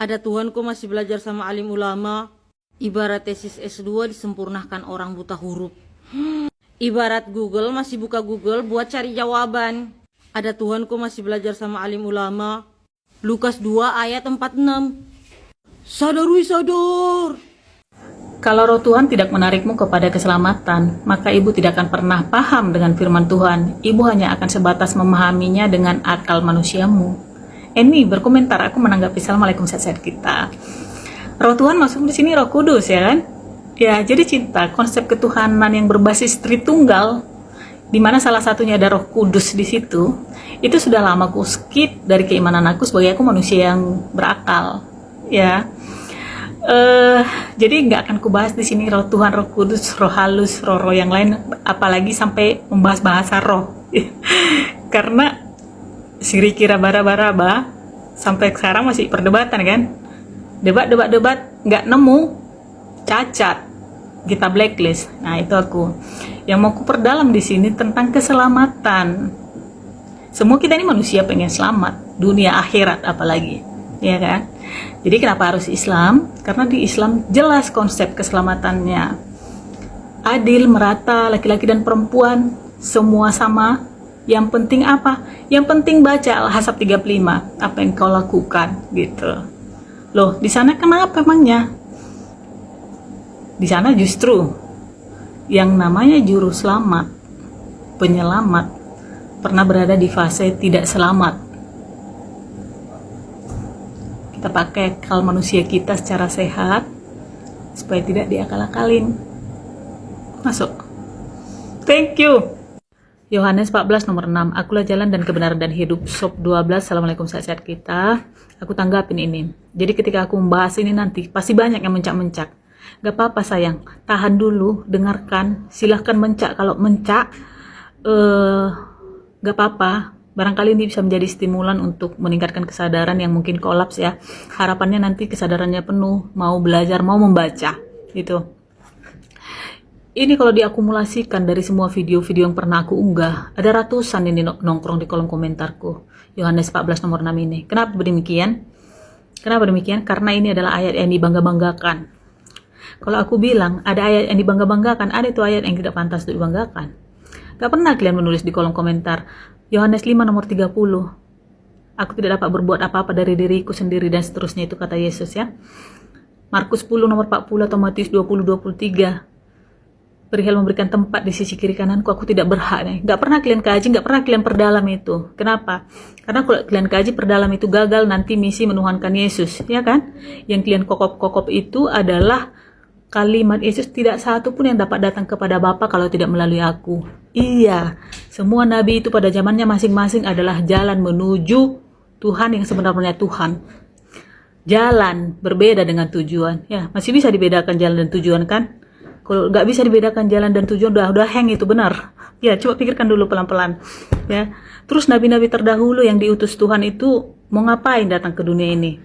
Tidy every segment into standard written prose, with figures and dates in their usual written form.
Ada Tuhan kok masih belajar sama alim ulama. Ibarat tesis S2 disempurnakan orang buta huruf. Ibarat Google masih buka Google buat cari jawaban. Ada Tuhan kok masih belajar sama alim ulama. Lukas 2 ayat 46. Sadar wih sadar. Kalau roh Tuhan tidak menarikmu kepada keselamatan, maka ibu tidak akan pernah paham dengan firman Tuhan. Ibu hanya akan sebatas memahaminya dengan akal manusiamu. Eni berkomentar, aku menanggapi Assalamualaikum sahabat kita. Roh Tuhan maksud di sini Roh Kudus, ya kan? Ya, jadi cinta, konsep ketuhanan yang berbasis Tritunggal, di mana salah satunya ada Roh Kudus di situ, itu sudah lama aku skip dari keimanan aku sebagai aku manusia yang berakal, ya. Jadi nggak akan kubahas di sini roh Tuhan, roh kudus, roh halus, roh yang lain, apalagi sampai membahas bahasa roh. Karena siri kira bara-baraba sampai sekarang masih perdebatan kan, debat nggak nemu, cacat, kita blacklist. Nah itu aku yang mau ku perdalam di sini tentang keselamatan. Semua kita ini manusia pengen selamat, dunia akhirat apalagi, ya kan? Jadi kenapa harus Islam? Karena di Islam jelas konsep keselamatannya. Adil, merata, laki-laki dan perempuan, semua sama. Yang penting apa? Yang penting baca Al-Ahzab 35, apa yang kau lakukan, gitu. Loh, di sana kenapa emangnya? Di sana justru yang namanya juru selamat, penyelamat, pernah berada di fase tidak selamat. Kita pakai akal manusia kita secara sehat supaya tidak diakal-akalin. Masuk. Thank you. Yohanes 14 nomor 6. Akulah jalan dan kebenaran dan hidup. Sob 12. Assalamualaikum sahabat kita. Aku tanggapin ini. Jadi ketika aku membahas ini nanti pasti banyak yang mencak-mencak. Gak apa-apa sayang. Tahan dulu, dengarkan. Silahkan mencak. Kalau mencak gak apa-apa. Barangkali ini bisa menjadi stimulan untuk meningkatkan kesadaran yang mungkin kolaps ya. Harapannya nanti kesadarannya penuh, mau belajar, mau membaca gitu. Ini kalau diakumulasikan dari semua video-video yang pernah aku unggah, ada ratusan ini nongkrong di kolom komentarku. Yohanes 14 nomor 6 ini. Kenapa demikian? Kenapa demikian? Karena ini adalah ayat yang dibangga-banggakan. Kalau aku bilang ada ayat yang dibangga-banggakan, ada itu ayat yang tidak pantas untuk dibanggakan. Gak pernah kalian menulis di kolom komentar Yohanes 5 nomor 30, aku tidak dapat berbuat apa-apa dari diriku sendiri dan seterusnya, itu kata Yesus ya. Markus 10 nomor 40 atau Matius 20:23, perihal memberikan tempat di sisi kiri kananku, aku tidak berhak nih. Gak pernah kalian kaji, gak pernah kalian perdalam itu. Kenapa? Karena kalau kalian kaji perdalam itu gagal, nanti misi menuhankan Yesus, ya kan? Yang kalian kokop-kokop itu adalah kalimat Yesus, tidak satu pun yang dapat datang kepada Bapa kalau tidak melalui aku. Iya, semua nabi itu pada zamannya masing-masing adalah jalan menuju Tuhan yang sebenarnya Tuhan. Jalan berbeda dengan tujuan. Ya, masih bisa dibedakan jalan dan tujuan kan? Kalau nggak bisa dibedakan jalan dan tujuan, udah hang itu benar. Ya, coba pikirkan dulu pelan-pelan. Ya, terus nabi-nabi terdahulu yang diutus Tuhan itu mau ngapain datang ke dunia ini?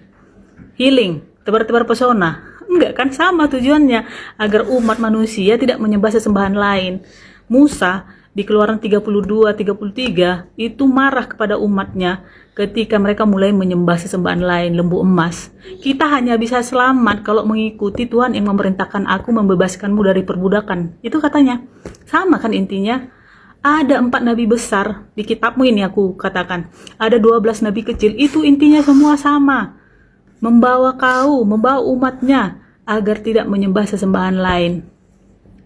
Healing, tebar-tebar pesona. Enggak kan, sama tujuannya, agar umat manusia tidak menyembah sesembahan lain. Musa di Keluaran 32-33 itu marah kepada umatnya ketika mereka mulai menyembah sesembahan lain, lembu emas. Kita hanya bisa selamat kalau mengikuti Tuhan yang memerintahkan aku membebaskanmu dari perbudakan. Itu katanya. Sama kan intinya. Ada 4 nabi besar di kitabmu ini, aku katakan. Ada 12 nabi kecil, itu intinya semua sama. Membawa umatnya agar tidak menyembah sesembahan lain,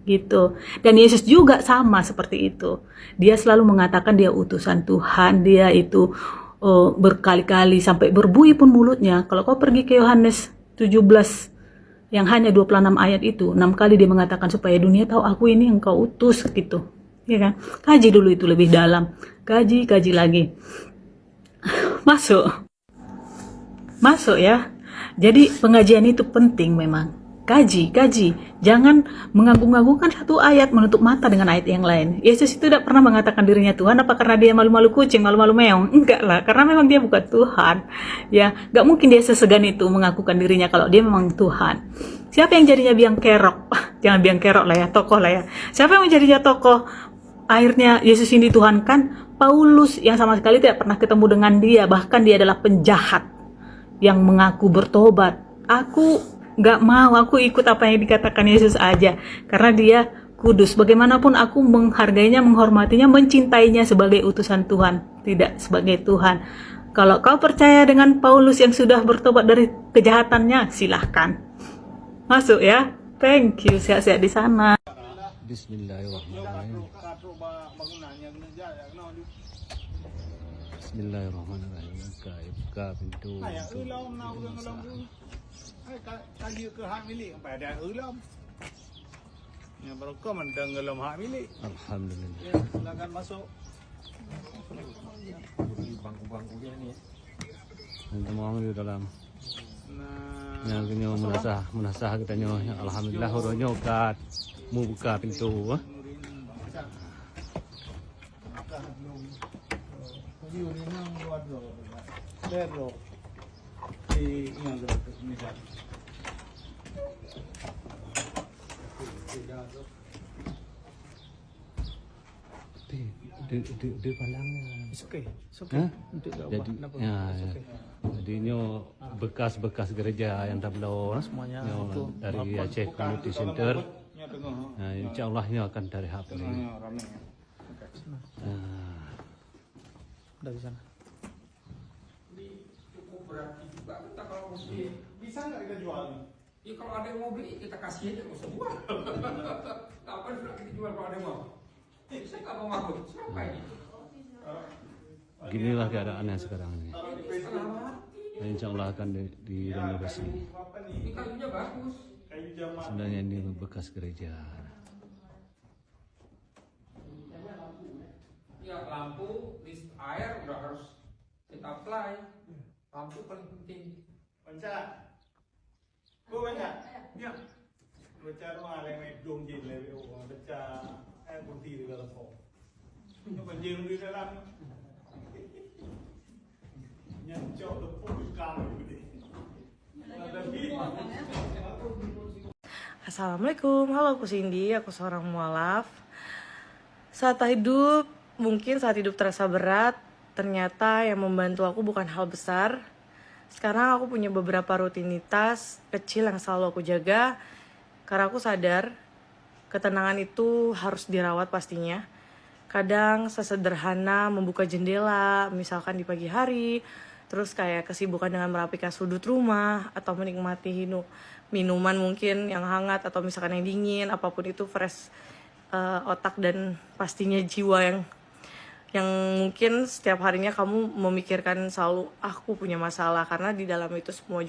gitu. Dan Yesus juga sama seperti itu. Dia selalu mengatakan dia utusan Tuhan. Dia itu berkali-kali sampai berbunyi pun mulutnya. Kalau kau pergi ke Yohanes 17 yang hanya 26 ayat itu, 6 kali dia mengatakan supaya dunia tahu aku ini engkau utus, gitu. Ya kan? Kaji dulu itu lebih dalam. Kaji lagi. Masuk ya. Jadi pengajian itu penting memang. Kaji. Jangan mengagung-agungkan satu ayat menutup mata dengan ayat yang lain. Yesus itu tidak pernah mengatakan dirinya Tuhan. Apa karena dia malu-malu kucing, malu-malu meong? Enggak lah, karena memang dia bukan Tuhan. Ya, enggak mungkin dia sesegan itu mengakukan dirinya kalau dia memang Tuhan. Siapa yang jadinya biang kerok? Jangan biang kerok lah ya, tokoh lah ya. Siapa yang menjadinya tokoh? Akhirnya Yesus ini Tuhan kan? Paulus yang sama sekali tidak pernah ketemu dengan dia, bahkan dia adalah penjahat. yang mengaku bertobat. Aku nggak mau, aku ikut apa yang dikatakan Yesus aja, karena dia kudus. Bagaimanapun aku menghargainya, menghormatinya, mencintainya sebagai utusan Tuhan, tidak sebagai Tuhan. Kalau kau percaya dengan Paulus yang sudah bertobat dari kejahatannya, silahkan masuk ya. Thank you, sehat-sehat di sana. Bismillahirrahmanirrahim. Bismillahirrahmanirrahim. Buka pintu. Yang berokok mendengar hak milik. Alhamdulillah. Ya, silakan masuk. Bangku-bangku ni. Kita mau di dalam. Nah, Yang kenyo menasah kita nyo. Alhamdulillah huronyo kat mu buka pintu. video ni nang luar tu. Pero yang ni dah. Di palangnya. It's okay. Hah? Jadi, ya. Jadi nyo bekas-bekas gereja yang dah belum semuanya nyo itu dari Aceh Community Center. nya tengah. Nah, insyaallah nyo akan dari HP ini. Ramai. Dari sana. Cukup berarti juga kita kalau mesti. Bisa nggak kita jual ni? Ya kalau ada yang mau beli kita kasih aja, nggak usah jual. Kapan sudah kita jual kalau ada yang mau? Saya nggak mau ngaku. Siapa ini? Ginilah keadaannya sekarang ini. Setengah mati. Dan insyaallah akan direnovasi. Ini kayunya bagus. Kayu jamaah. Sebenarnya ini bekas gereja. Ya lampu, list air udah harus kita apply. Lampu paling penting. Baca. Kau baca. Ya. Baca rumah yang dong jin level. Baca putih di dalam pom. Yang penjeng di dalam. Yang jauh lepuk di kamar gede. Assalamualaikum, halo aku Cindy, aku seorang mualaf. Saat hidup, mungkin saat hidup terasa berat, ternyata yang membantu aku bukan hal besar. Sekarang aku punya beberapa rutinitas kecil yang selalu aku jaga, karena aku sadar ketenangan itu harus dirawat pastinya. Kadang sesederhana membuka jendela, misalkan di pagi hari, terus kayak kesibukan dengan merapikan sudut rumah, atau menikmati minuman mungkin yang hangat, atau misalkan yang dingin, apapun itu fresh otak dan pastinya jiwa yang mungkin setiap harinya kamu memikirkan selalu aku punya masalah, karena di dalam itu semua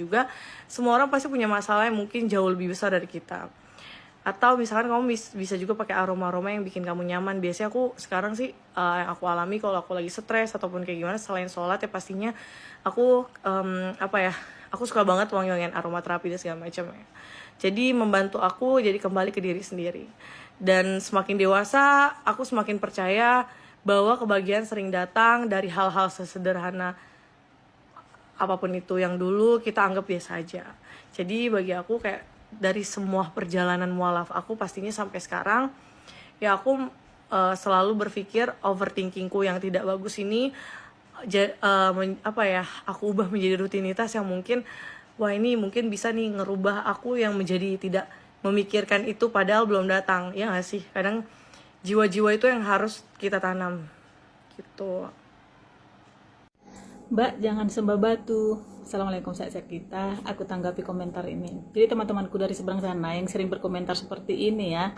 orang pasti punya masalah yang mungkin jauh lebih besar dari kita. Atau misalkan kamu bisa juga pakai aroma-aroma yang bikin kamu nyaman. Biasanya aku sekarang sih yang aku alami kalau aku lagi stres ataupun kayak gimana, selain sholat ya pastinya aku aku suka banget wangi-wangian aromaterapi dan segala macam ya. Jadi membantu aku jadi kembali ke diri sendiri. Dan semakin dewasa aku semakin percaya bahwa kebahagiaan sering datang dari hal-hal sesederhana apapun itu yang dulu kita anggap biasa aja. Jadi bagi aku kayak dari semua perjalanan mualaf aku pastinya sampai sekarang ya aku selalu berpikir overthinkingku yang tidak bagus ini aku ubah menjadi rutinitas yang mungkin ini mungkin bisa nih ngerubah aku yang menjadi tidak memikirkan itu padahal belum datang, ya nggak sih? Kadang jiwa-jiwa itu yang harus kita tanam gitu. Mbak, jangan sembah batu. Assalamualaikum, sehat-sehat kita. Aku tanggapi komentar ini. Jadi teman-temanku dari seberang sana yang sering berkomentar seperti ini ya,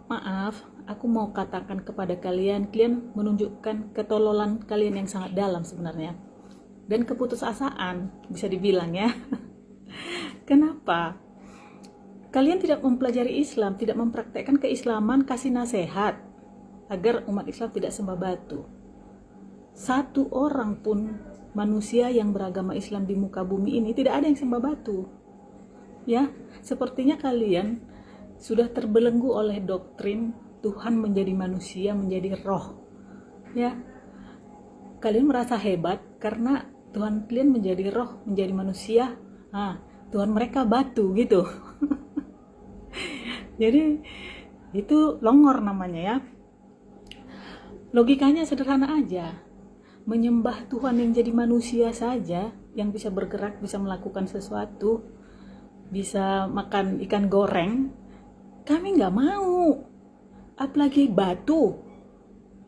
maaf, aku mau katakan kepada kalian menunjukkan ketololan kalian yang sangat dalam sebenarnya, dan keputusasaan bisa dibilang ya. Kenapa? Kalian tidak mempelajari Islam, tidak mempraktekkan keislaman, kasih nasihat agar umat Islam tidak sembah batu. Satu orang pun manusia yang beragama Islam di muka bumi ini tidak ada yang sembah batu. Ya, sepertinya kalian sudah terbelenggu oleh doktrin Tuhan menjadi manusia, menjadi roh. Ya. Kalian merasa hebat karena Tuhan kalian menjadi roh, menjadi manusia. Tuhan mereka batu gitu. Jadi itu longor namanya ya. Logikanya sederhana aja. Menyembah Tuhan yang jadi manusia saja yang bisa bergerak, bisa melakukan sesuatu, bisa makan ikan goreng, kami nggak mau. Apalagi batu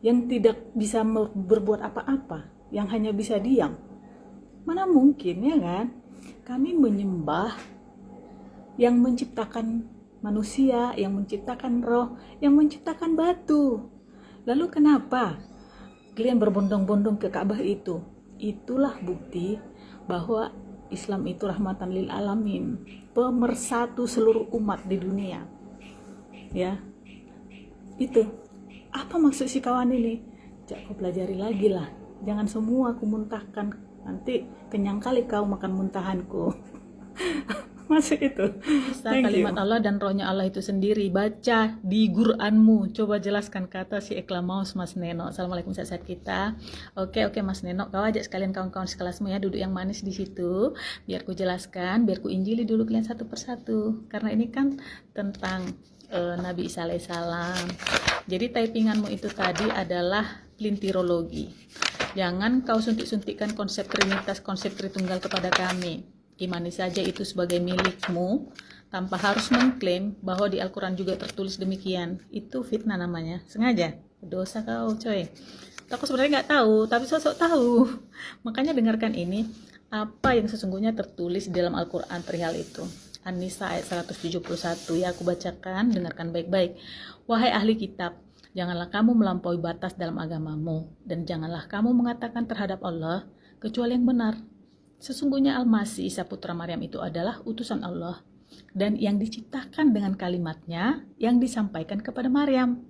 yang tidak bisa berbuat apa-apa, yang hanya bisa diam. Mana mungkin, ya kan? Kami menyembah yang menciptakan manusia, yang menciptakan roh, yang menciptakan batu. Lalu kenapa kalian berbondong-bondong ke Ka'bah itu? Itulah bukti bahwa Islam itu rahmatan lil alamin, pemersatu seluruh umat di dunia. Ya, itu. Apa maksud si kawan ini? Jak kau pelajari lagi lah. Jangan semua aku muntahkan. Nanti kenyang kali kau makan muntahanku. Masih itu. Kalimat Allah dan rohnya Allah itu sendiri. Baca di Quranmu. Coba jelaskan kata si Eklamaus Mas Neno. Assalamualaikum sahabat kita. Oke Mas Neno, kau ajak sekalian kawan-kawan sekelasmu ya, duduk yang manis di situ. Biar ku jelaskan, biar ku injili dulu kalian satu persatu. Karena ini kan tentang Nabi Isa alaihissalam. Jadi typinganmu itu tadi adalah pelintirologi. Jangan kau suntik-suntikkan konsep trinitas, konsep tritunggal kepada kami. Imani saja itu sebagai milikmu tanpa harus mengklaim bahwa di Al-Quran juga tertulis demikian. Itu fitnah namanya. Sengaja. Dosa kau coy. Aku sebenarnya nggak tahu, tapi sosok tahu. Makanya dengarkan ini, apa yang sesungguhnya tertulis di dalam Al-Quran perihal itu. An-Nisa ayat 171 ya, aku bacakan, dengarkan baik-baik. Wahai ahli kitab, janganlah kamu melampaui batas dalam agamamu, dan janganlah kamu mengatakan terhadap Allah kecuali yang benar. Sesungguhnya Al-Masih Isa putra Maryam itu adalah utusan Allah, dan yang diciptakan dengan kalimatnya yang disampaikan kepada Maryam.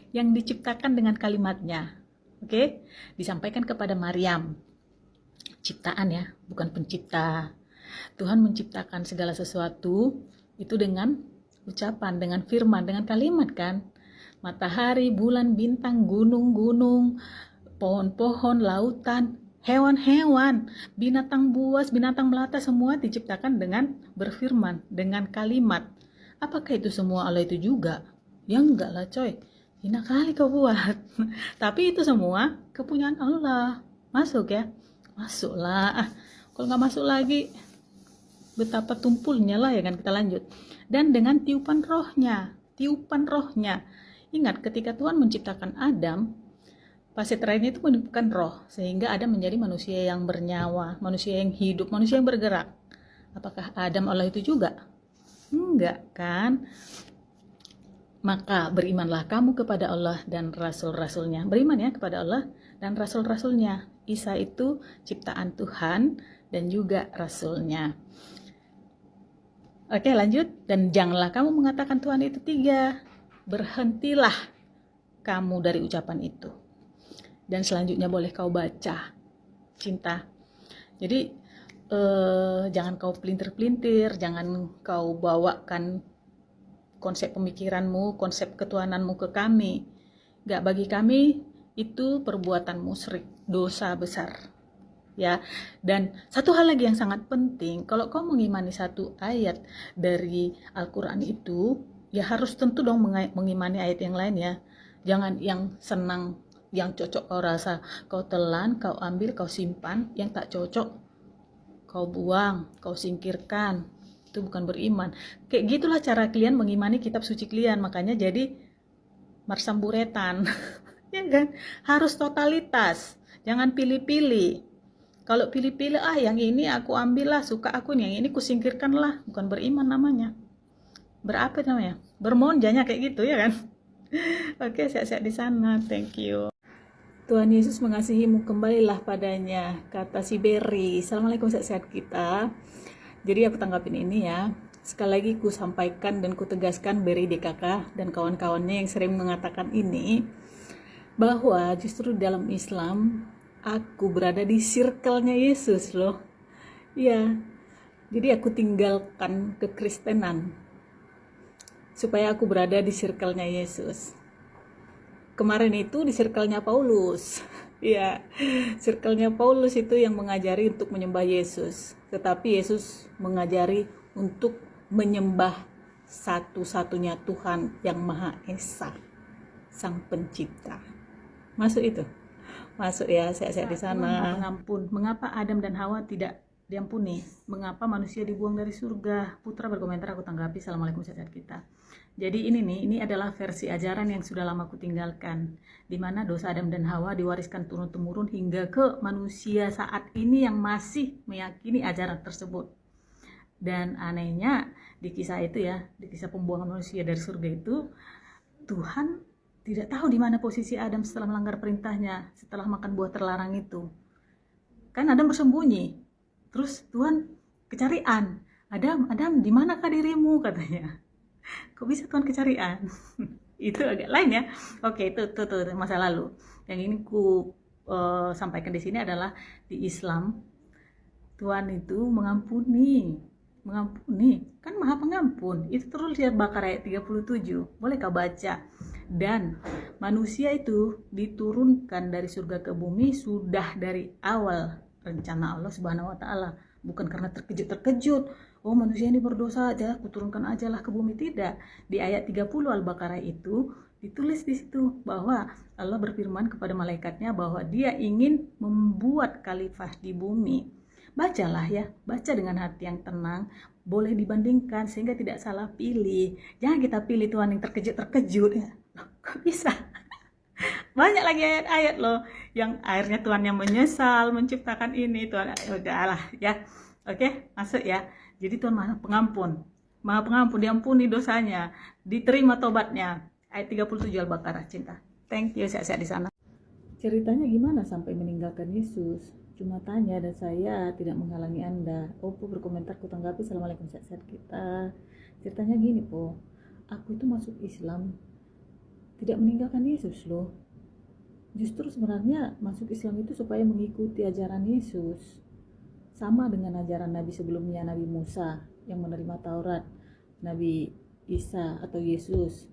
Yang diciptakan dengan kalimatnya, oke? Disampaikan kepada Maryam. Ciptaan ya, bukan pencipta. Tuhan menciptakan segala sesuatu itu dengan ucapan, dengan firman, dengan kalimat kan. Matahari, bulan, bintang, gunung-gunung, pohon-pohon, lautan, hewan-hewan, binatang buas, binatang melata, semua diciptakan dengan berfirman, dengan kalimat. Apakah itu semua Allah itu juga? Ya enggak lah coy, hina kali kau buat. Tapi itu semua kepunyaan Allah. Masuk ya? Masuklah. Kalau nggak masuk lagi, betapa tumpulnya lah ya kan. Kita lanjut. Dan dengan tiupan rohnya. Ingat ketika Tuhan menciptakan Adam, fase terakhir itu meniupkan roh, sehingga Adam menjadi manusia yang bernyawa, manusia yang hidup, manusia yang bergerak. Apakah Adam Allah itu juga? Enggak kan? Maka berimanlah kamu kepada Allah dan Rasul-Rasulnya. Beriman ya kepada Allah dan Rasul-Rasulnya. Isa itu ciptaan Tuhan dan juga Rasulnya. Oke lanjut. Dan janganlah kamu mengatakan Tuhan itu tiga. Berhentilah kamu dari ucapan itu. Dan selanjutnya boleh kau baca. Cinta. Jadi jangan kau pelintir-pelintir. Jangan kau bawakan konsep pemikiranmu, konsep ketuhananmu ke kami. Gak, bagi kami itu perbuatan musyrik, dosa besar. Ya, dan satu hal lagi yang sangat penting, kalau kau mengimani satu ayat dari Al-Quran itu, ya harus tentu dong mengimani ayat yang lain ya. Jangan yang senang, yang cocok kau rasa, kau telan, kau ambil, kau simpan, yang tak cocok, kau buang, kau singkirkan. Itu bukan beriman. Kayak gitulah cara kalian mengimani kitab suci kalian, makanya jadi marsamburetan. Ya kan? Harus totalitas, jangan pilih-pilih. Kalau pilih-pilih, yang ini aku ambil lah, suka aku, yang ini kusingkirkan lah, bukan beriman namanya. Berapa namanya? Bermonjanya kayak gitu ya kan? Oke, sehat-sehat di sana. Thank you. Tuhan Yesus mengasihimu, kembalilah padanya, kata si Berry. Assalamualaikum, sehat-sehat kita. Jadi aku tanggapin ini ya. Sekali lagi ku sampaikan dan ku tegaskan Berry DKK dan kawan-kawannya yang sering mengatakan ini, bahwa justru dalam Islam aku berada di circle-nya Yesus loh. Ya, jadi aku tinggalkan kekristenan supaya aku berada di circle-nya Yesus. Kemarin itu di circle-nya Paulus. Ya, circle-nya Paulus itu yang mengajari untuk menyembah Yesus. Tetapi Yesus mengajari untuk menyembah satu-satunya Tuhan yang Maha Esa, Sang Pencipta. Masuk itu? Masuk ya, sehat-sehat di sana. Mengampun. Mengapa Adam dan Hawa tidak diampuni. Mengapa manusia dibuang dari surga? Putra berkomentar, aku tanggapi. Assalamualaikum sahabat kita. Jadi ini adalah versi ajaran yang sudah lama aku tinggalkan, di mana dosa Adam dan Hawa diwariskan turun-temurun hingga ke manusia saat ini yang masih meyakini ajaran tersebut. Dan anehnya di kisah itu ya, di kisah pembuangan manusia dari surga itu, Tuhan tidak tahu di mana posisi Adam setelah melanggar perintahnya, setelah makan buah terlarang itu. Kan Adam bersembunyi, terus Tuhan kecarian. Adam, di manakah dirimu, katanya. Kok bisa Tuhan kecarian? Itu agak lain ya. Oke, itu masa lalu. Yang ini ku sampaikan di sini adalah di Islam Tuhan itu mengampuni, kan Maha Pengampun. Itu terus lihat Baqarah ayat 37. Boleh kau baca? Dan manusia itu diturunkan dari surga ke bumi sudah dari awal rencana Allah Subhanahu wa taala, bukan karena terkejut. Oh, manusia ini berdosa aja, kuturunkan aja lah ke bumi. Tidak. Di ayat 30 Al-Baqarah itu ditulis di situ bahwa Allah berfirman kepada malaikatnya bahwa dia ingin membuat khalifah di bumi. Bacalah ya, baca dengan hati yang tenang, boleh dibandingkan sehingga tidak salah pilih. Jangan kita pilih Tuhan yang terkejut ya. Kok bisa? Banyak lagi ayat-ayat loh yang akhirnya Tuhan yang menyesal menciptakan ini. Tuhan udahlah ya. Oke, masuk ya. Jadi Tuhan Maha Pengampun, diampuni dosanya, diterima tobatnya. Ayat 37 Al-Baqarah, cinta. Thank you, sehat-sehat di sana. Ceritanya gimana sampai meninggalkan Yesus? Cuma tanya dan saya tidak menghalangi Anda. Oppo berkomentar, ku tanggapi. Assalamualaikum, sehat-sehat kita. Ceritanya gini, Po. Aku itu masuk Islam tidak meninggalkan Yesus loh. Justru sebenarnya masuk Islam itu supaya mengikuti ajaran Yesus. Sama dengan ajaran Nabi sebelumnya, Nabi Musa yang menerima Taurat, Nabi Isa atau Yesus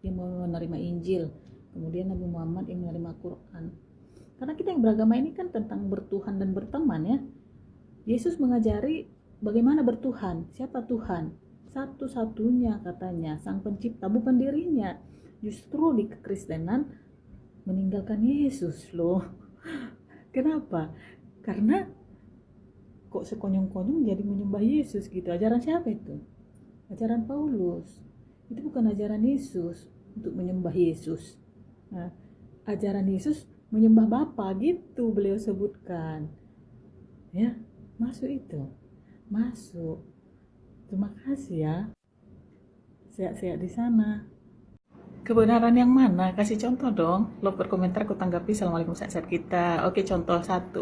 yang menerima Injil, kemudian Nabi Muhammad yang menerima Quran. Karena kita yang beragama ini kan tentang bertuhan dan berteman ya. Yesus mengajari bagaimana bertuhan, siapa Tuhan? Satu-satunya katanya, Sang Pencipta, bukan dirinya. Justru di kekristenan meninggalkan Yesus loh. Kenapa? Karena kok sekonyong-konyong jadi menyembah Yesus gitu. Ajaran siapa itu? Ajaran Paulus. Itu bukan ajaran Yesus untuk menyembah Yesus. Nah, ajaran Yesus menyembah Bapa gitu beliau sebutkan. Ya, masuk itu. Masuk. Terima kasih ya. Sehat-sehat di sana. Kebenaran yang mana? Kasih contoh dong. Lo berkomentar, aku tanggapi. Assalamualaikum, sehat-sehat kita. Oke, contoh 1.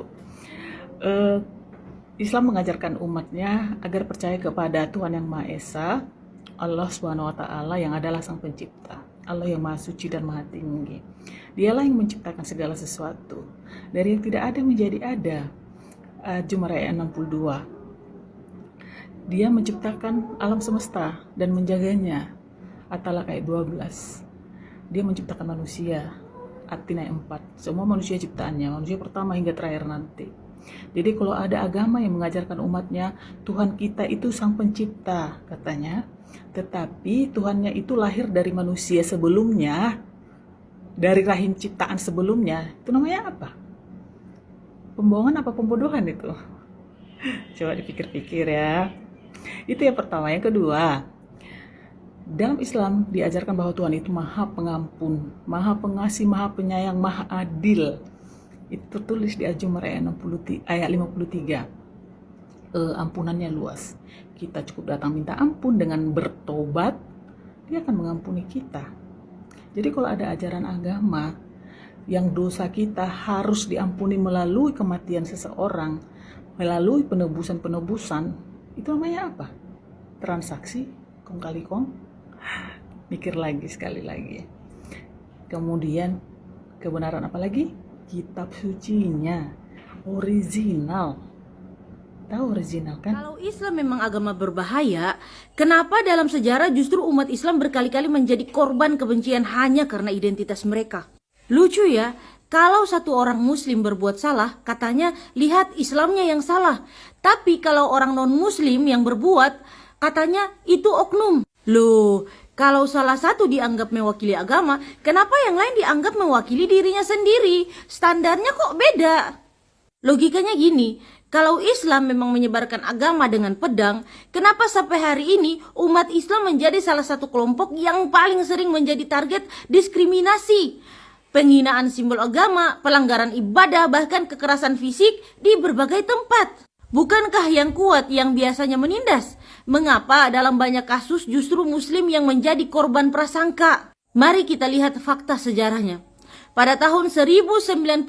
Islam mengajarkan umatnya agar percaya kepada Tuhan yang Maha Esa, Allah Subhanahu wa taala yang adalah Sang Pencipta, Allah yang Maha Suci dan Maha Tinggi. Dialah yang menciptakan segala sesuatu. Dari yang tidak ada menjadi ada. Jumarat ayat 62. Dia menciptakan alam semesta dan menjaganya. At-Talaq ayat 12. Dia menciptakan manusia. At-Tin ayat 4. Semua manusia ciptaannya, manusia pertama hingga terakhir nanti. Jadi kalau ada agama yang mengajarkan umatnya Tuhan kita itu Sang Pencipta katanya, tetapi Tuhannya itu lahir dari manusia sebelumnya, dari rahim ciptaan sebelumnya, itu namanya apa? Pembohongan apa pembodohan itu? Coba dipikir-pikir ya. Itu yang pertama. Yang kedua, dalam Islam diajarkan bahwa Tuhan itu Maha Pengampun, Maha Pengasih, Maha Penyayang, Maha Adil. Itu tertulis di Az-Zumar ayat 53. Ampunannya luas. Kita cukup datang minta ampun dengan bertobat, dia akan mengampuni kita. Jadi kalau ada ajaran agama yang dosa kita harus diampuni melalui kematian seseorang, melalui penebusan, itu namanya apa? Transaksi, kong kali kong. Mikir lagi sekali lagi. Kemudian kebenaran apa lagi? Kitab sucinya original. Tahu original kan? Kalau Islam memang agama berbahaya, kenapa dalam sejarah justru umat Islam berkali-kali menjadi korban kebencian hanya karena identitas mereka? Lucu ya, kalau satu orang muslim berbuat salah, katanya lihat Islamnya yang salah. Tapi kalau orang non-muslim yang berbuat, katanya itu oknum. Loh, kalau salah satu dianggap mewakili agama, kenapa yang lain dianggap mewakili dirinya sendiri? Standarnya kok beda? Logikanya gini, Kalau Islam memang menyebarkan agama dengan pedang, kenapa sampai hari ini umat Islam menjadi salah satu kelompok yang paling sering menjadi target diskriminasi, penghinaan simbol agama, pelanggaran ibadah, bahkan kekerasan fisik di berbagai tempat? Bukankah yang kuat yang biasanya menindas? Mengapa dalam banyak kasus justru Muslim yang menjadi korban prasangka? Mari kita lihat fakta sejarahnya. Pada tahun 1095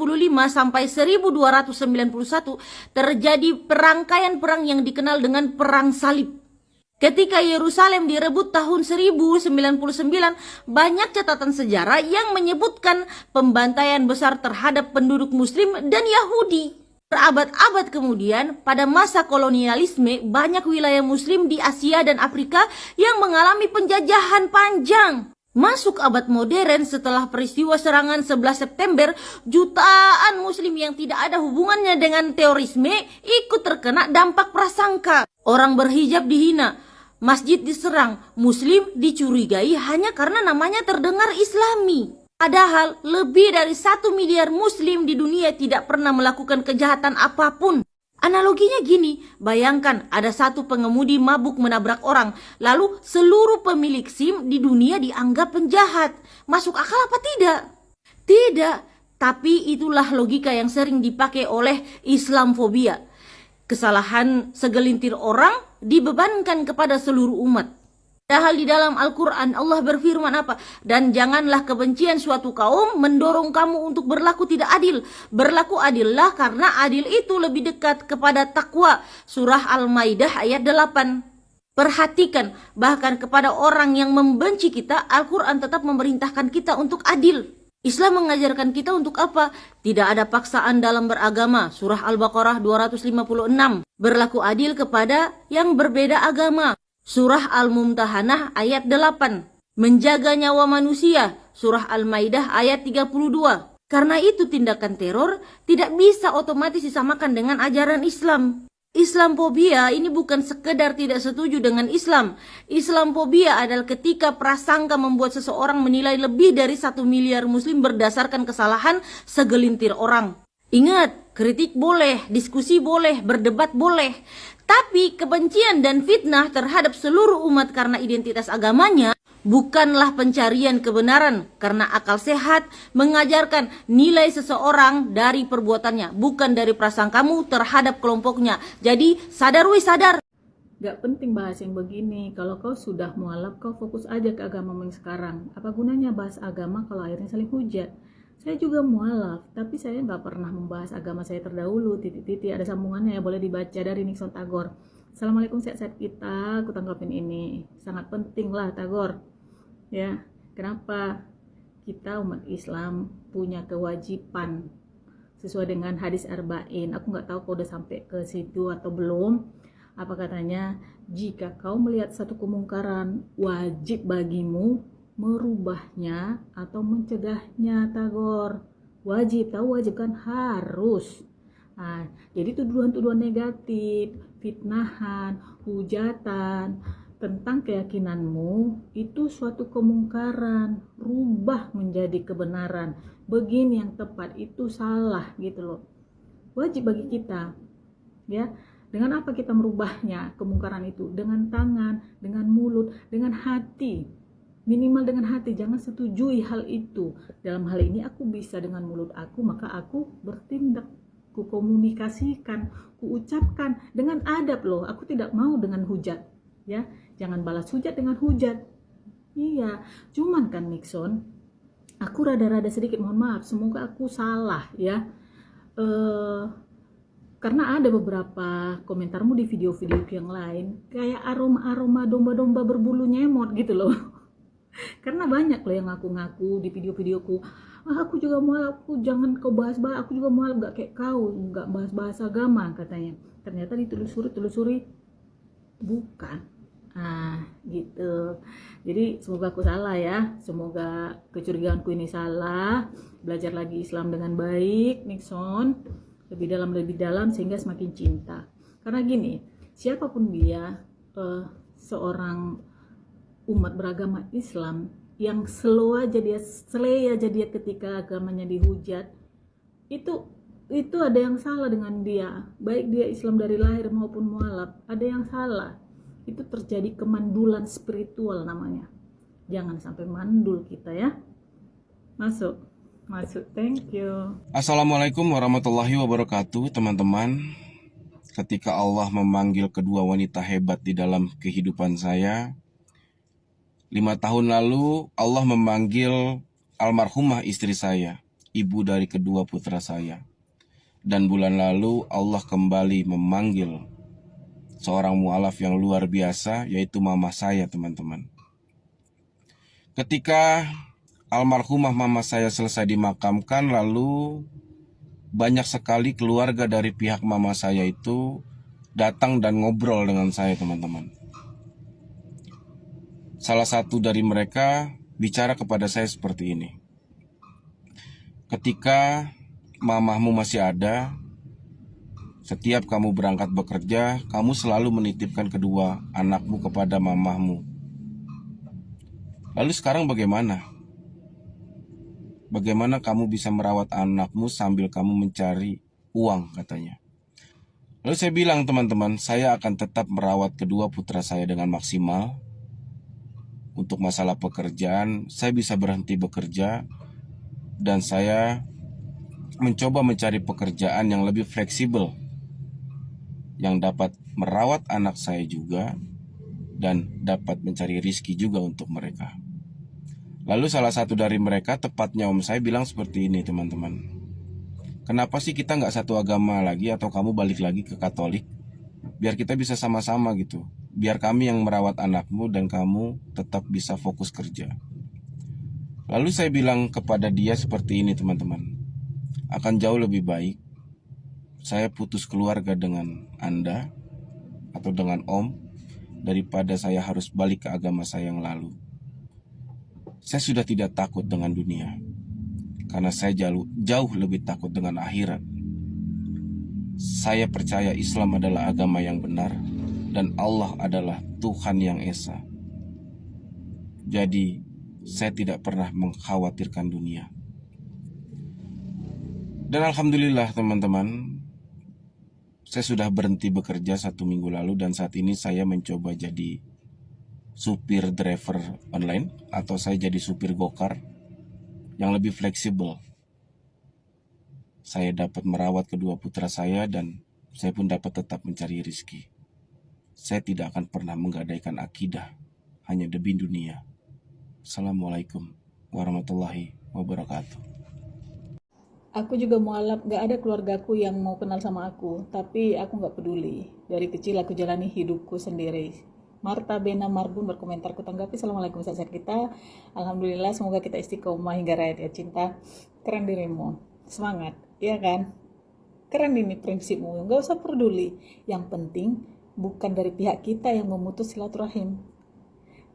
sampai 1291 terjadi perangkaian perang yang dikenal dengan Perang Salib. Ketika Yerusalem direbut tahun 1099, banyak catatan sejarah yang menyebutkan pembantaian besar terhadap penduduk Muslim dan Yahudi. Berabad-abad kemudian, pada masa kolonialisme, banyak wilayah Muslim di Asia dan Afrika yang mengalami penjajahan panjang. Masuk abad modern setelah peristiwa serangan 11 September, jutaan Muslim yang tidak ada hubungannya dengan terorisme ikut terkena dampak prasangka. Orang berhijab dihina, masjid diserang, Muslim dicurigai hanya karena namanya terdengar Islami. Padahal lebih dari 1 miliar Muslim di dunia tidak pernah melakukan kejahatan apapun. Analoginya gini, bayangkan ada satu pengemudi mabuk menabrak orang, lalu seluruh pemilik SIM di dunia dianggap penjahat. Masuk akal apa tidak? Tidak, tapi itulah logika yang sering dipakai oleh Islamfobia. Kesalahan segelintir orang dibebankan kepada seluruh umat. Padahal di dalam Al-Quran Allah berfirman apa? Dan janganlah kebencian suatu kaum mendorong kamu untuk berlaku tidak adil. Berlaku adillah karena adil itu lebih dekat kepada takwa. Surah Al-Maidah ayat 8. Perhatikan, bahkan kepada orang yang membenci kita, Al-Quran tetap memerintahkan kita untuk adil. Islam mengajarkan kita untuk apa? Tidak ada paksaan dalam beragama. Surah Al-Baqarah 256. Berlaku adil kepada yang berbeda agama. Surah Al-Mumtahanah ayat 8. Menjaga nyawa manusia. Surah Al-Maidah ayat 32. Karena itu tindakan teror tidak bisa otomatis disamakan dengan ajaran Islam. Islamfobia ini bukan sekedar tidak setuju dengan Islam. Islamfobia adalah ketika prasangka membuat seseorang menilai lebih dari 1 miliar Muslim berdasarkan kesalahan segelintir orang. Ingat, kritik boleh, diskusi boleh, berdebat boleh. Tapi kebencian dan fitnah terhadap seluruh umat karena identitas agamanya bukanlah pencarian kebenaran, karena akal sehat mengajarkan nilai seseorang dari perbuatannya, bukan dari prasangkamu terhadap kelompoknya. Jadi sadar wih sadar. Gak penting bahas yang begini. Kalau kau sudah mualaf, kau fokus aja ke agamamu yang sekarang. Apa gunanya bahas agama kalau akhirnya saling hujat? Saya juga mualaf, tapi saya nggak pernah membahas agama saya terdahulu. Titik-titik ada sambungannya ya, boleh dibaca dari Nixon Tagor. Assalamualaikum, sehat-sehat kita. Aku tanggapin ini sangat penting lah Tagor. Ya, kenapa kita umat Islam punya kewajiban sesuai dengan hadis Arba'in. Aku nggak tahu kau udah sampai ke situ atau belum. Apa katanya? Jika kau melihat satu kemungkaran, wajib bagimu merubahnya atau mencegahnya Tagor. Wajib, tahu wajib kan? Harus. Nah, jadi tuduhan-tuduhan negatif, fitnahan, hujatan tentang keyakinanmu itu suatu kemungkaran, rubah menjadi kebenaran. Begini yang tepat, itu salah gitu loh. Wajib bagi kita. Ya, dengan apa kita merubahnya kemungkaran itu? Dengan tangan, dengan mulut, dengan hati. Minimal dengan hati, jangan setujui hal itu. Dalam hal ini aku bisa dengan mulut aku, maka aku bertindak, ku komunikasikan, ku ucapkan dengan adab loh. Aku tidak mau dengan hujat, ya. Jangan balas hujat dengan hujat. Iya, cuman kan Nixon, aku rada-rada sedikit mohon maaf, semoga aku salah ya. Karena ada beberapa komentarmu di video-video yang lain kayak aroma-aroma domba-domba berbulu nyemot gitu loh. Karena banyak loh yang ngaku-ngaku di video-videoku, aku juga mualaf, aku jangan kau bahas-bahas, aku juga mualaf, gak kayak kau, gak bahas-bahas agama katanya. Ternyata ditelusuri bukan. Gitu. Jadi semoga aku salah ya, semoga kecurigaanku ini salah. Belajar lagi Islam dengan baik Nixon, lebih dalam sehingga semakin cinta. Karena gini, siapapun dia, seorang umat beragama Islam yang slay aja dia ketika agamanya dihujat, itu itu ada yang salah dengan dia, baik dia Islam dari lahir maupun mualaf, ada yang salah. Itu terjadi kemandulan spiritual namanya. Jangan sampai mandul kita ya. Masuk, thank you. Assalamualaikum warahmatullahi wabarakatuh, teman-teman. Ketika Allah memanggil kedua wanita hebat di dalam kehidupan saya, 5 tahun lalu Allah memanggil almarhumah istri saya, ibu dari kedua putra saya. Dan bulan lalu Allah kembali memanggil seorang mualaf yang luar biasa, yaitu mama saya, teman-teman. Ketika almarhumah mama saya selesai dimakamkan, lalu banyak sekali keluarga dari pihak mama saya itu datang dan ngobrol dengan saya, teman-teman. Salah satu dari mereka bicara kepada saya seperti ini. Ketika mamahmu masih ada, setiap kamu berangkat bekerja, kamu selalu menitipkan kedua anakmu kepada mamahmu. Lalu sekarang bagaimana? Bagaimana kamu bisa merawat anakmu sambil kamu mencari uang, katanya. Lalu saya bilang, teman-teman, saya akan tetap merawat kedua putra saya dengan maksimal. Untuk masalah pekerjaan, saya bisa berhenti bekerja dan saya mencoba mencari pekerjaan yang lebih fleksibel, yang dapat merawat anak saya juga dan dapat mencari rizki juga untuk mereka. Lalu salah satu dari mereka, tepatnya om saya, bilang seperti ini, teman-teman. Kenapa sih kita nggak satu agama lagi atau kamu balik lagi ke Katolik? Biar kita bisa sama-sama gitu. Biar kami yang merawat anakmu dan kamu tetap bisa fokus kerja. Lalu saya bilang kepada dia seperti ini, teman-teman. Akan jauh lebih baik saya putus keluarga dengan Anda atau dengan Om daripada saya harus balik ke agama saya yang lalu. Saya sudah tidak takut dengan dunia karena saya jauh lebih takut dengan akhirat. Saya percaya Islam adalah agama yang benar dan Allah adalah Tuhan yang Esa. Jadi saya tidak pernah mengkhawatirkan dunia. Dan alhamdulillah, teman-teman, saya sudah berhenti bekerja 1 minggu lalu dan saat ini saya mencoba jadi supir driver online atau saya jadi supir gokar yang lebih fleksibel. Saya dapat merawat kedua putra saya dan saya pun dapat tetap mencari rezeki. Saya tidak akan pernah menggadaikan akidah hanya demi dunia. Assalamualaikum warahmatullahi wabarakatuh. Aku juga mualaf, gak ada keluargaku yang mau kenal sama aku, tapi aku gak peduli. Dari kecil aku jalani hidupku sendiri. Marta Bena Marbun berkomentar, kutanggapi. Assalamualaikum sahabat kita. Alhamdulillah, semoga kita istiqomah hingga rakyat ya cinta. Keren dirimu, semangat, ya kan? Keren ini prinsipmu, gak usah peduli. Yang penting bukan dari pihak kita yang memutus silaturahim,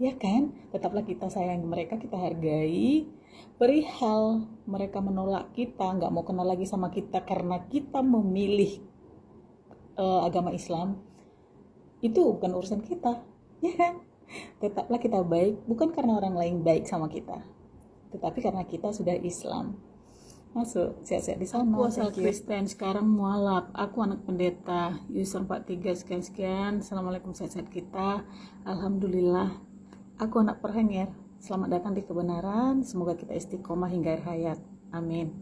ya kan? Tetaplah kita sayangi mereka, kita hargai. Perihal mereka menolak kita, nggak mau kenal lagi sama kita karena kita memilih agama Islam, itu bukan urusan kita, ya kan? Tetaplah kita baik, bukan karena orang lain baik sama kita, tetapi karena kita sudah Islam. Masuk, sehat-sehat di sana. Aku asal Kristen, sekarang mualaf. Aku anak pendeta, user 43 sekian. Assalamualaikum, sehat-sehat kita. Alhamdulillah. Aku anak perhenger. Selamat datang di kebenaran. Semoga kita istiqomah hingga akhir hayat. Amin.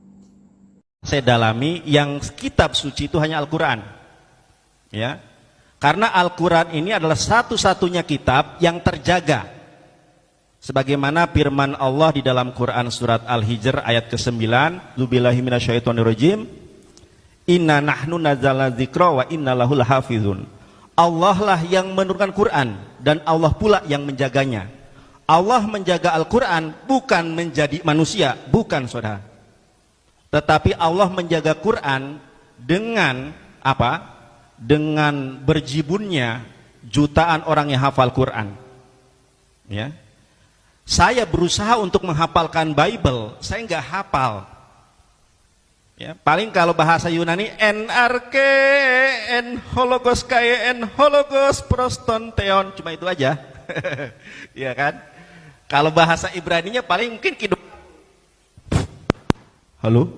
Saya dalami, yang kitab suci itu hanya Al-Quran, ya, karena Al-Quran ini adalah satu-satunya kitab yang terjaga, sebagaimana firman Allah di dalam Quran surat Al-Hijr ayat ke-9, Lubillahi minasyaitonirrajim, inna nahnu nazzalna dzikra wa inna lahu lahafizun. Allah lah yang menurunkan Quran dan Allah pula yang menjaganya. Allah menjaga Al-Quran bukan menjadi manusia, bukan saudara, tetapi Allah menjaga Quran dengan apa? Dengan berjibunnya jutaan orang yang hafal Quran, ya. Saya berusaha untuk menghafalkan Bible, saya nggak hafal, ya. Paling kalau bahasa Yunani NRK en hologos kae en hologos prostonteon, cuma itu aja. Ya kan? Kalau bahasa Ibraninya paling mungkin hidup. Halo?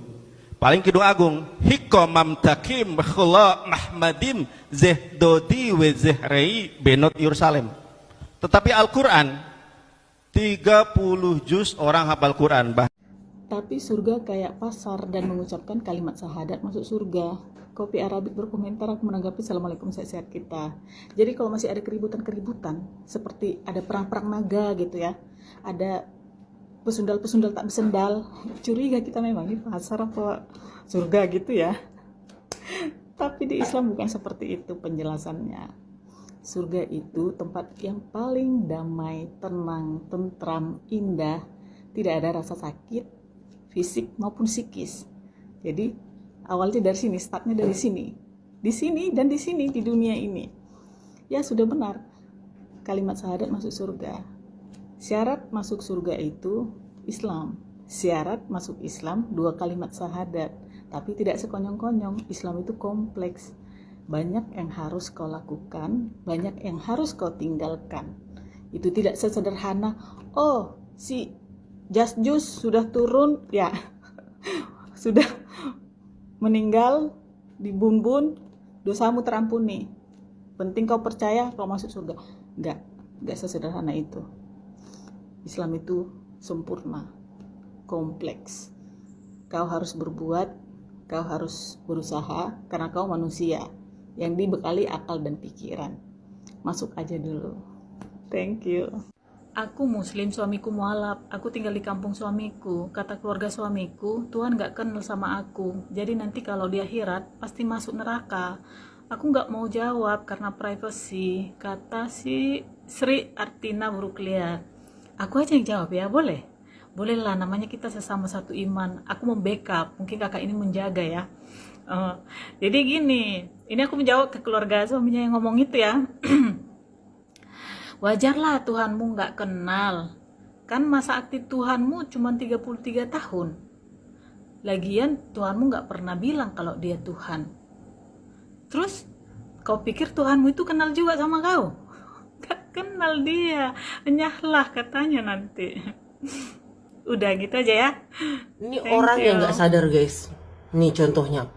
Paling Kidung Agung, hikomam takim khula mahmadim zehdodi we zehrei benot Yerusalem. Tetapi Al-Quran 30 juz orang hafal Quran. Tapi surga kayak pasar dan mengucapkan kalimat syahadat masuk surga. Kopi Arabik berkomentar, aku menanggapi assalamualaikum sehat-sehat kita. Jadi kalau masih ada keributan-keributan seperti ada perang-perang naga gitu ya, ada pesundal-pesundal tak bersendal, curiga kita memang ini pasar apa surga gitu ya. Tapi di Islam bukan seperti itu penjelasannya. Surga itu tempat yang paling damai, tenang, tentram, indah, tidak ada rasa sakit fisik maupun psikis. Jadi awalnya dari sini, startnya dari sini, di sini dan di sini, di dunia ini. Ya sudah benar, kalimat syahadat masuk surga. Syarat masuk surga itu Islam. Syarat masuk Islam 2 kalimat syahadat. Tapi tidak sekonyong-konyong, Islam itu kompleks. Banyak yang harus kau lakukan, banyak yang harus kau tinggalkan. Itu tidak sesederhana, oh si Jasjus sudah turun, ya sudah meninggal di bun-bun, dosamu terampuni. Penting kau percaya kau masuk surga. Enggak sesederhana itu. Islam itu sempurna, kompleks. Kau harus berbuat, kau harus berusaha karena kau manusia yang dibekali akal dan pikiran. Masuk aja dulu. Thank you. Aku muslim, suamiku mualaf. Aku tinggal di kampung suamiku. Kata keluarga suamiku, Tuhan gak kenal sama aku. Jadi nanti kalau di akhirat pasti masuk neraka. Aku gak mau jawab karena privacy. Kata si Sri Artina Bruklia. Aku aja yang jawab ya, boleh? Boleh lah, namanya kita sesama satu iman. Aku mau backup, mungkin kakak ini menjaga ya. Jadi gini, ini aku menjawab ke keluarga suaminya yang ngomong itu ya. Wajarlah Tuhanmu gak kenal. Kan masa aktif Tuhanmu cuma 33 tahun. Lagian Tuhanmu gak pernah bilang kalau dia Tuhan. Terus kau pikir Tuhanmu itu kenal juga sama kau? Gak kenal dia. Nyahlah katanya nanti. Udah gitu aja ya. Ini orang yang gak sadar guys. Nih contohnya.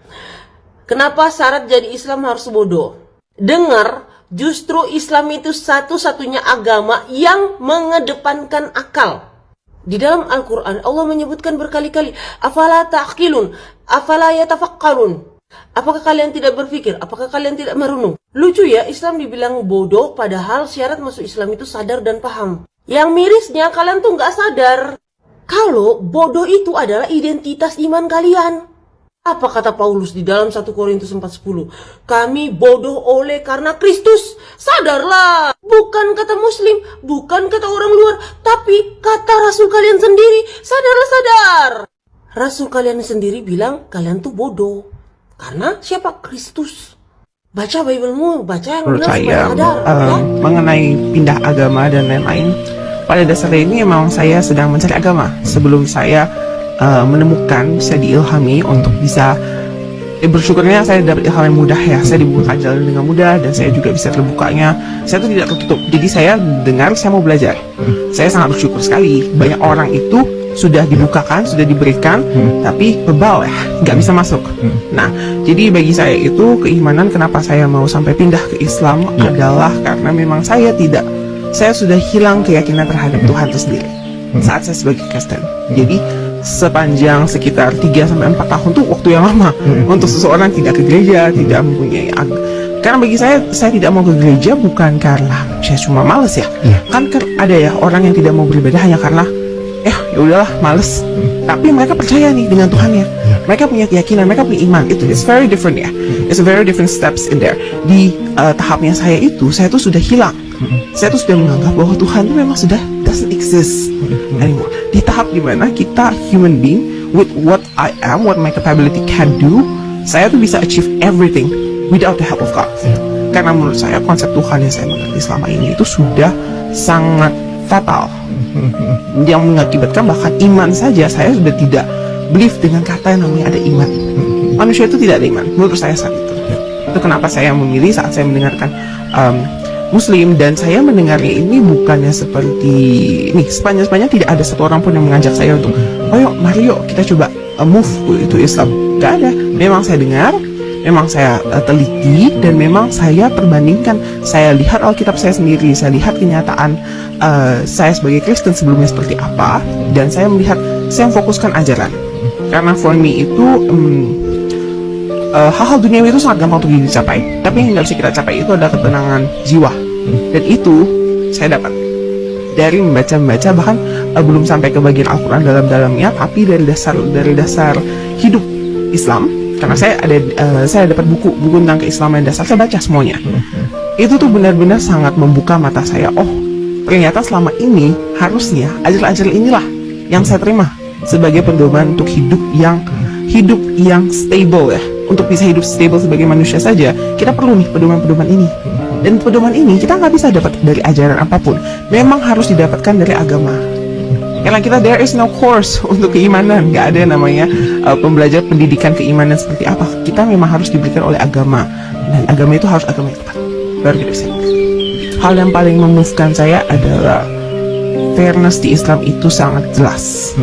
Kenapa syarat jadi Islam harus bodoh? Dengar, justru Islam itu satu-satunya agama yang mengedepankan akal. Di dalam Al-Quran Allah menyebutkan berkali-kali, afala ta'qilun, afala yatafakkarun. Apakah kalian tidak berpikir? Apakah kalian tidak merenung? Lucu ya, Islam dibilang bodoh padahal syarat masuk Islam itu sadar dan paham. Yang mirisnya kalian tuh nggak sadar kalau bodoh itu adalah identitas iman kalian. Apa kata Paulus di dalam 1 Korintus 4:10? Kami bodoh oleh karena Kristus. Sadarlah. Bukan kata Muslim, bukan kata orang luar, tapi kata Rasul kalian sendiri. Sadarlah, sadar. Rasul kalian sendiri bilang kalian tuh bodoh. Karena siapa? Kristus. Baca Bible-mu, baca yang menurut bilang saya sadar, ya? mengenai pindah agama dan lain-lain. Pada dasarnya ini memang saya sedang mencari agama. Sebelum saya menemukan, saya diilhami untuk bisa bersyukurnya saya dapat ilham yang mudah ya. Saya dibuka jalan dengan mudah dan saya juga bisa terbukanya. Saya tuh tidak tertutup. Jadi saya dengar, saya mau belajar. Saya sangat bersyukur sekali. Banyak orang itu sudah dibukakan, sudah diberikan, tapi bebal ya, nggak bisa masuk. Nah, jadi bagi saya itu keimanan kenapa saya mau sampai pindah ke Islam adalah karena memang saya sudah hilang keyakinan terhadap Tuhan itu sendiri saat saya sebagai Kristen. Jadi sepanjang sekitar 3-4 tahun tuh waktu yang lama untuk seseorang tidak ke gereja, tidak mempunyai karena bagi saya tidak mau ke gereja bukan karena saya cuma males ya. Kan ada ya orang yang tidak mau beribadah hanya karena ya udahlah males. Tapi mereka percaya nih dengan Tuhannya. Mereka punya keyakinan, mereka punya iman. It's very different ya. It's a very different steps in there. Di tahapnya saya tuh sudah hilang. Saya tuh sudah menganggap bahwa Tuhan itu memang sudah doesn't exist anymore. Di tahap dimana kita human being with what I am, what my capability can do, saya tuh bisa achieve everything without the help of God. Karena menurut saya konsep Tuhan yang saya mengerti selama ini itu sudah sangat fatal, yang mengakibatkan bahkan iman saja saya sudah tidak believe dengan kata yang namanya ada iman. Manusia itu tidak ada iman menurut saya saat itu. Itu kenapa saya memilih saat saya mendengarkan Muslim, dan saya mendengarnya ini bukannya seperti ini sepanjang tidak ada satu orang pun yang mengajak saya untuk ayo mari yuk kita coba move to Islam. Gak ada. Memang saya dengar, memang saya teliti, dan memang saya perbandingkan. Saya lihat Alkitab saya sendiri, saya lihat kenyataan saya sebagai Kristen sebelumnya seperti apa, dan saya melihat, saya fokuskan ajaran. Karena for me itu hal-hal duniawi itu sangat gampang untuk dicapai, tapi yang nggak bisa kita capai itu adalah ketenangan jiwa, dan itu saya dapat dari membaca, bahkan belum sampai ke bagian Al-Quran dalam-dalamnya, tapi dari dasar hidup Islam. Karena saya dapat buku tentang keislaman dasar, saya baca semuanya. Itu tuh benar-benar sangat membuka mata saya. Oh, ternyata selama ini harusnya ajaran-ajaran inilah yang saya terima sebagai pedoman untuk hidup yang stable ya. Untuk bisa hidup stable sebagai manusia saja, kita perlu nih pedoman-pedoman ini. Dan pedoman ini kita nggak bisa dapat dari ajaran apapun. Memang harus didapatkan dari agama. Karena kita, there is no course untuk keimanan. Nggak ada namanya pembelajar pendidikan keimanan seperti apa. Kita memang harus diberikan oleh agama. Dan agama itu harus agama yang tepat. Baru kita bisa. Hal yang paling memuaskan saya adalah fairness di Islam itu sangat jelas.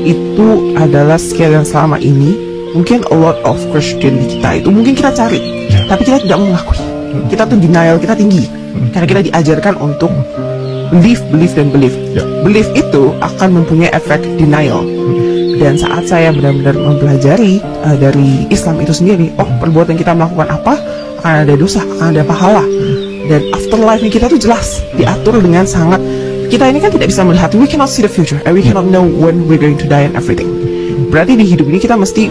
Itu adalah skill yang selama ini mungkin a lot of Christian di kita itu mungkin kita cari, tapi kita tidak mengakui. Kita tuh denial kita tinggi, karena kita diajarkan untuk believe. Belief itu akan mempunyai efek denial. Dan saat saya benar-benar mempelajari dari Islam itu sendiri, oh, perbuatan kita melakukan apa akan ada dosa, akan ada pahala. Dan afterlife kita tuh jelas diatur dengan sangat. Kita ini kan tidak bisa melihat, we cannot see the future, and we cannot know when we're going to die and everything. Berarti di hidup ini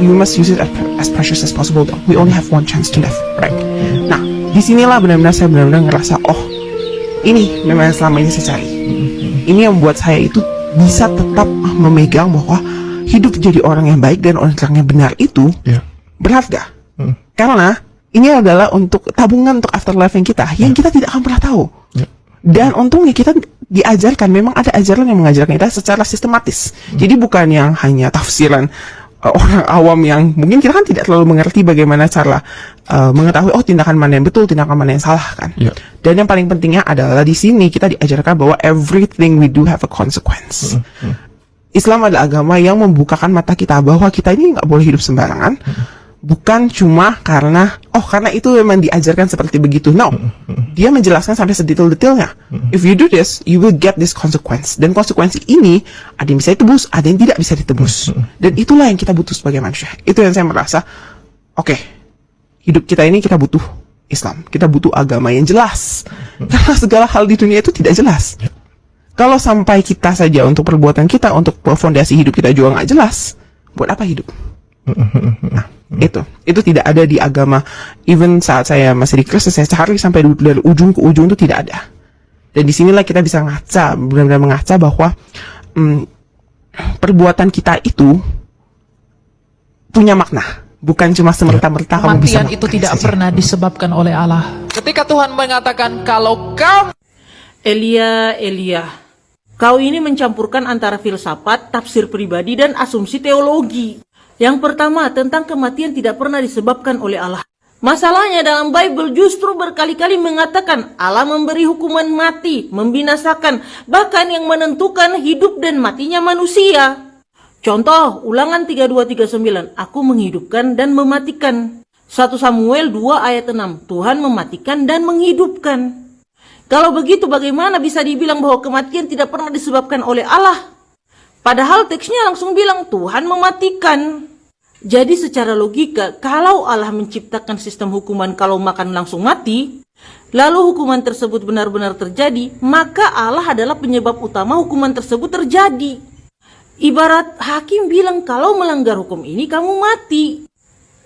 we must use it as precious as possible. We only have one chance to live, right? Nah, disinilah saya benar-benar ngerasa, oh, ini memang selama ini saya cari. Ini yang membuat saya itu bisa tetap memegang bahwa hidup jadi orang yang baik dan orang yang benar itu berharga. Karena ini adalah untuk tabungan untuk afterlife yang kita tidak akan pernah tahu. Dan untungnya kita diajarkan, memang ada ajaran yang mengajarkan kita secara sistematis. Jadi bukan yang hanya tafsiran orang awam yang mungkin kita kan tidak terlalu mengerti bagaimana cara mengetahui oh tindakan mana yang betul, tindakan mana yang salah kan. Dan yang paling pentingnya adalah di sini kita diajarkan bahwa everything we do have a consequence. Islam adalah agama yang membukakan mata kita bahwa kita ini nggak boleh hidup sembarangan. Bukan cuma karena itu memang diajarkan seperti begitu. No, dia menjelaskan sampai sedetail-detailnya. If you do this, you will get this consequence. Dan konsekuensi ini ada yang bisa ditebus, ada yang tidak bisa ditebus. Dan itulah yang kita butuh sebagai manusia. Itu yang saya merasa, oke, hidup kita ini kita butuh Islam, kita butuh agama yang jelas. Karena segala hal di dunia itu tidak jelas. Kalau sampai kita saja untuk perbuatan kita, untuk fondasi hidup kita juga nggak jelas, buat apa hidup? Nah, itu tidak ada di agama. Even saat saya masih di Kristen, saya cari sampai dari ujung ke ujung itu tidak ada. Dan disinilah kita bisa benar-benar mengaca bahwa perbuatan kita itu punya makna, bukan cuma semerta-merta kamu bisa Kematian itu tidak pernah disebabkan oleh Allah. Ketika Tuhan mengatakan kalau kamu Elia, kau ini mencampurkan antara filsafat, tafsir pribadi, dan asumsi teologi. Yang pertama, tentang kematian tidak pernah disebabkan oleh Allah. Masalahnya dalam Bible justru berkali-kali mengatakan Allah memberi hukuman mati, membinasakan, bahkan yang menentukan hidup dan matinya manusia. Contoh, Ulangan 32:39, aku menghidupkan dan mematikan. 1 Samuel 2 ayat 6, Tuhan mematikan dan menghidupkan. Kalau begitu bagaimana bisa dibilang bahwa kematian tidak pernah disebabkan oleh Allah? Padahal teksnya langsung bilang Tuhan mematikan. Jadi secara logika, kalau Allah menciptakan sistem hukuman kalau makan langsung mati, lalu hukuman tersebut benar-benar terjadi, maka Allah adalah penyebab utama hukuman tersebut terjadi. Ibarat hakim bilang kalau melanggar hukum ini kamu mati.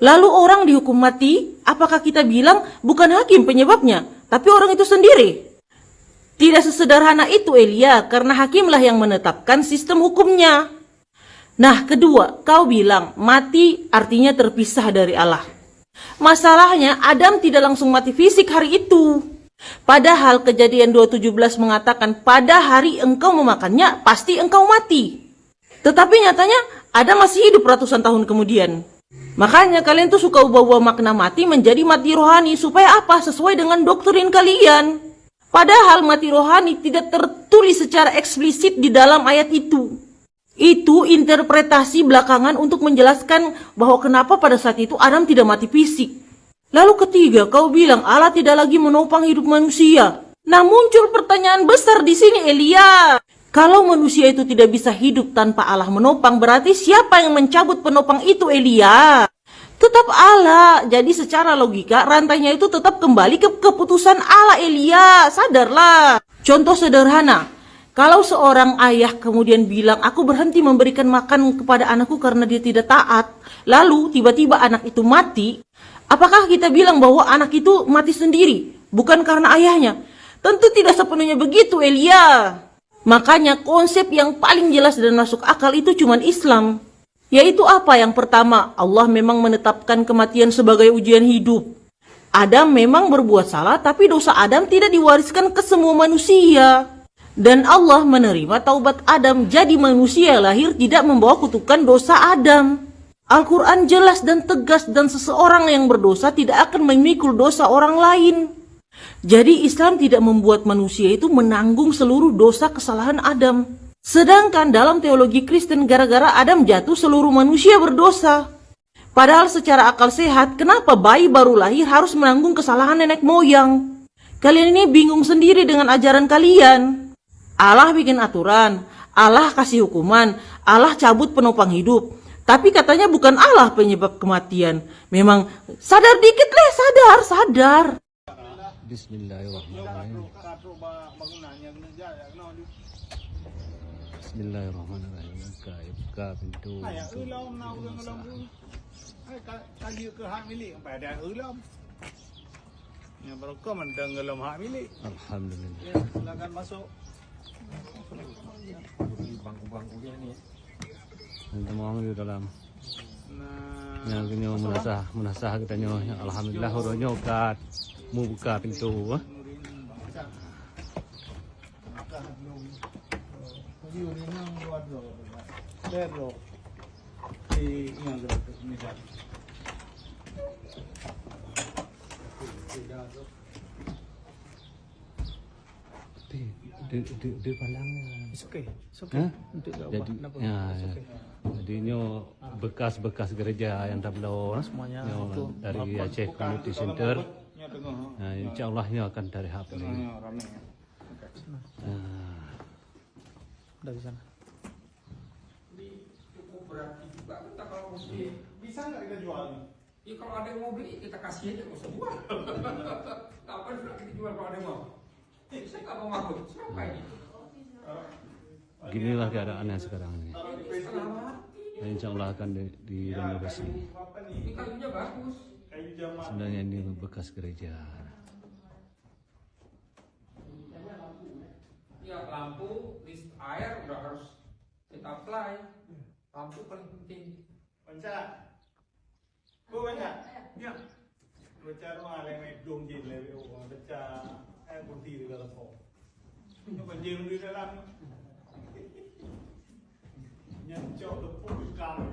Lalu orang dihukum mati, apakah kita bilang bukan hakim penyebabnya, tapi orang itu sendiri? Tidak sesederhana itu Elia, karena hakimlah yang menetapkan sistem hukumnya. Nah, kedua, kau bilang mati artinya terpisah dari Allah. Masalahnya Adam tidak langsung mati fisik hari itu. Padahal Kejadian 2:17 mengatakan pada hari engkau memakannya pasti engkau mati. Tetapi nyatanya Adam masih hidup ratusan tahun kemudian. Makanya kalian tuh suka ubah-ubah makna mati menjadi mati rohani supaya apa? Sesuai dengan doktrin kalian. Padahal mati rohani tidak tertulis secara eksplisit di dalam ayat itu. Itu interpretasi belakangan untuk menjelaskan bahwa kenapa pada saat itu Adam tidak mati fisik. Lalu ketiga, kau bilang Allah tidak lagi menopang hidup manusia. Nah, muncul pertanyaan besar di sini, Elia. Kalau manusia itu tidak bisa hidup tanpa Allah menopang, berarti siapa yang mencabut penopang itu, Elia? Tetap Allah. Jadi secara logika, rantainya itu tetap kembali ke keputusan Allah, Elia. Sadarlah. Contoh sederhana. Kalau seorang ayah kemudian bilang, aku berhenti memberikan makan kepada anakku karena dia tidak taat. Lalu tiba-tiba anak itu mati. Apakah kita bilang bahwa anak itu mati sendiri? Bukan karena ayahnya. Tentu tidak sepenuhnya begitu, Elia. Makanya konsep yang paling jelas dan masuk akal itu cuma Islam. Yaitu apa? Yang pertama, Allah memang menetapkan kematian sebagai ujian hidup. Adam memang berbuat salah, tapi dosa Adam tidak diwariskan ke semua manusia. Dan Allah menerima taubat Adam, jadi manusia lahir tidak membawa kutukan dosa Adam. Al-Quran jelas dan tegas, dan seseorang yang berdosa tidak akan memikul dosa orang lain. Jadi Islam tidak membuat manusia itu menanggung seluruh dosa kesalahan Adam. Sedangkan dalam teologi Kristen, gara-gara Adam jatuh seluruh manusia berdosa. Padahal secara akal sehat, kenapa bayi baru lahir harus menanggung kesalahan nenek moyang? Kalian ini bingung sendiri dengan ajaran kalian. Allah bikin aturan, Allah kasih hukuman, Allah cabut penopang hidup. Tapi katanya bukan Allah penyebab kematian. Memang sadar dikit leh, sadar. Bismillahirrahmanirrahim. Bismillahirrahmanirrahim. Buka pintu. Kaji ke hak milik pada ulam. Yang berkah mendengalam hak milik. Alhamdulillah. Silakan masuk. Bangku-bangkunya ini. Nanti mau di dalam. Yang kini menasah katanya. Alhamdulillah horonya kat. Mau buka pintu. Di palangnya. Oke. Jadi, jadi ini bekas-bekas gereja yang tablo semuanya dari Aceh Community Center. Nah, insya Allah ini akan dari HP ini. Dari sana. Cukup berarti juga kita kalau mesti. Bisa nggak kita jual? Ya kalau ada yang mau beli kita kasih aja, nggak usah jual. Kapan sudah kita jual kalau ada yang mau? Saya nggak mau makut. Siapa ini? Ginilah keadaannya sekarang ini. Dan insya Allah akan direnovasi. Ini kayunya bagus. Sebenarnya ini bekas gereja. Ya lampu, list air udah harus kita apply. Lampu paling penting. Panca. Bu banyak. Ya. Baca rumah yang dong jin level. Baca kursi di dalam hall. Ini penjil di dalam. Nyancok depan kamar.